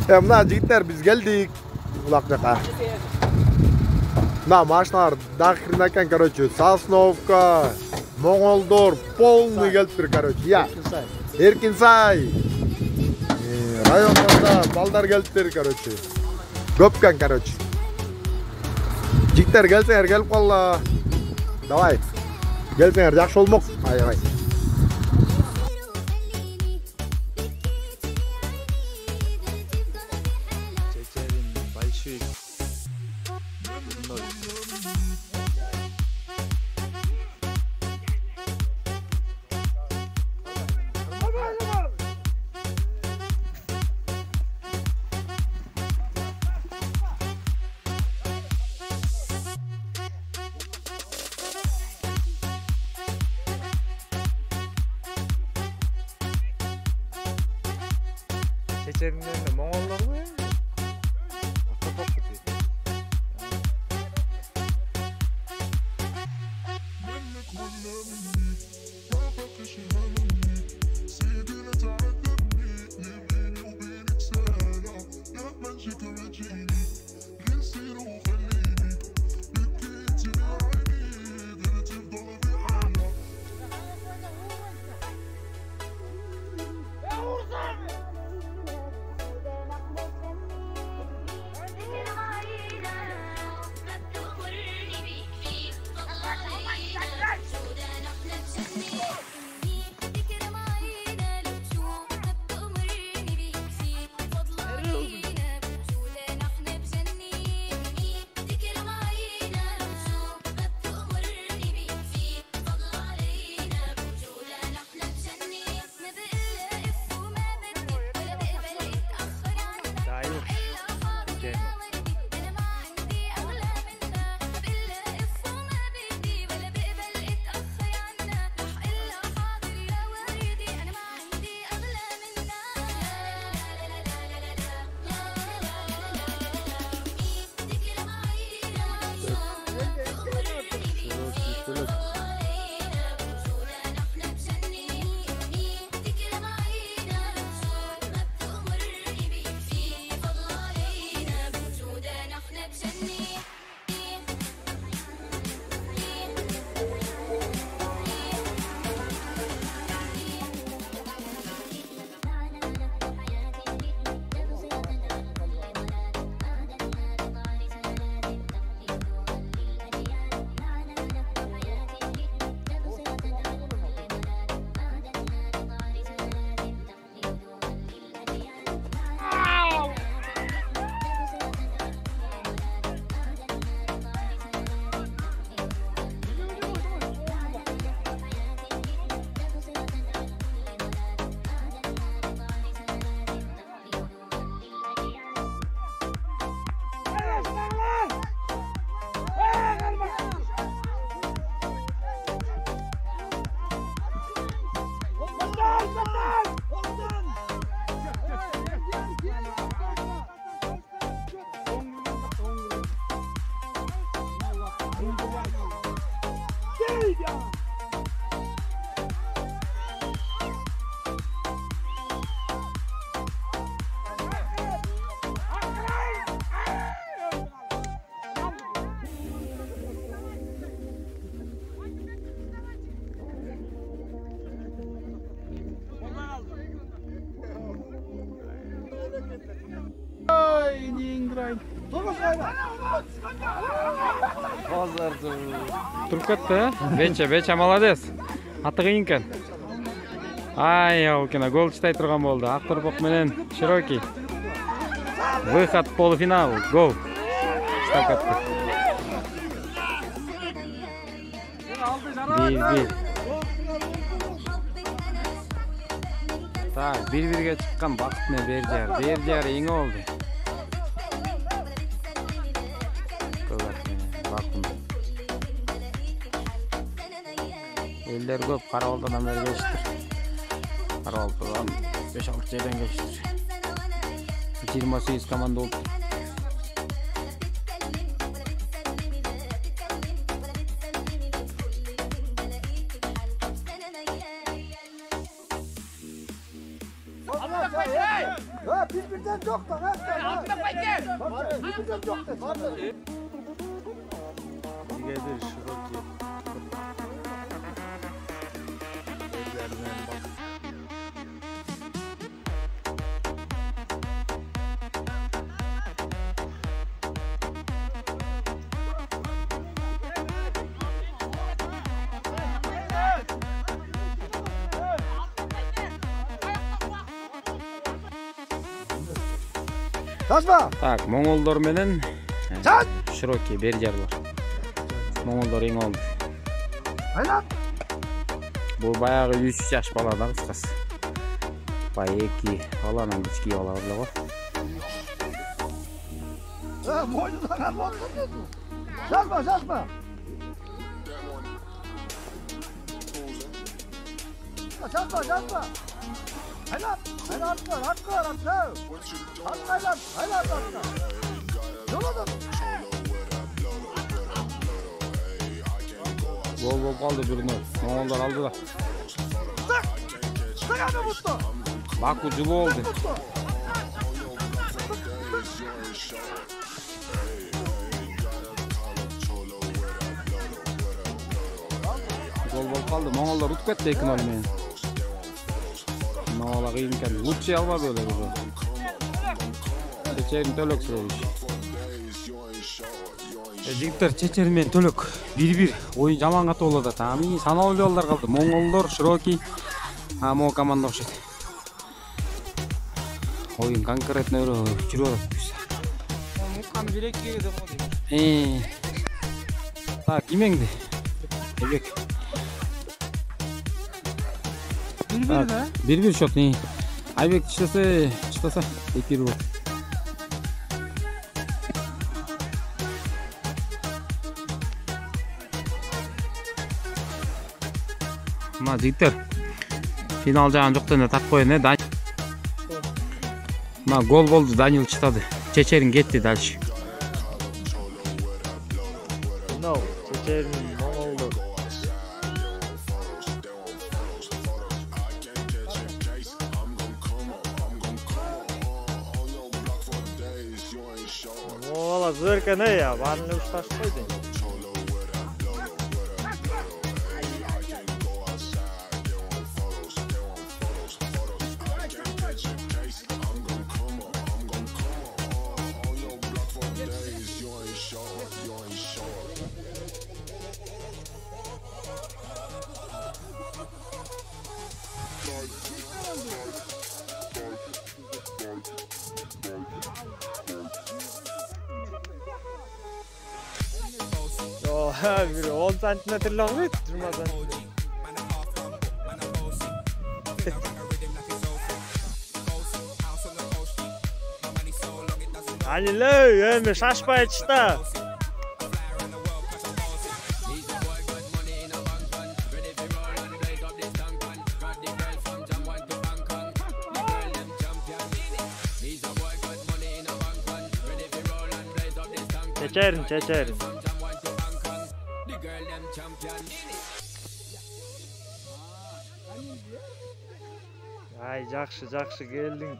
Mına jigitler biz geldik. Ulaq jaqa. Mına maşinalar daqirina ekan, короче, Sosnovka, Moğoldor polniy kelibdir, короче. Ya. Erkinsay. Rayonlarda balдар kelibdir, короче. Köpkan, короче. Jigitler gelsеңер kelip qalla. Давай. Gelsеңер жақсы болмақ. Ай. Çeçeninden de Moğollar mı ya? Kapak kutu. Turkotda, Becha молодец. Аты қиын екен. Ай, Алкина гол читай тұрған болды. Ақтұрбық менен Широкий. Выход в полуфинал. Гол. Штаб қатты. 1-1. Так, 1-1-ге шыққан бақыт мен Бердияр. Бердияр ең oldu. Eller көп, Қарауылдан бері geçtir. Қарауылдан 5-6 жерден geçtir. 28 komanda oldu. Biz birden Brigadir Şiroki. Evlerden bak. Kaçma. Так, Moңолдор менен Çat. Широкий бери жарлар. Moңолдор эң олду. Aylan. Бул баягы 3 жаш баладан кыскасы. Баягы 2 баланын кички бала эле го. Boynuna kan oldu. Şaşma. Şaşma. Aylan. Gol болуп калды Bruno. Moңолдор алды да. Баку жылуу болду. Gol болуп калды. Moңолдор утуп кетти 2-0 менен. Моңолдор кыйын экен. Лучше албады эле бул. Чечерин Төлөк Сырович. Жигиттер, Чечерин менен Төлөк 1-1 оюн жаман катуу болуп атат. Ами саналуу балдар калды. Moңолдор, Широкий, могу команда окшойт. Оюн конкретно жүрүп атат. Мукан билекке деп коюп. Так, кимеңди? Эбек. 1-1 да? 1-1 шот. Айбек чыштаса 2-1 болот. Мына жигиттер финал жагын жоктон эле тартып коеюн э. Мына гол болду, Данил чыктады. Чечерин кетти дальше. No, Çeçer'in Moğol'dur. Moğol'a zırka ne ya? Varını ustaş koydun. Bir 10 santimetre long değil, durmadan. Hani le, mi şaşma işte. Çeçerin. Ay, жақшы geldin.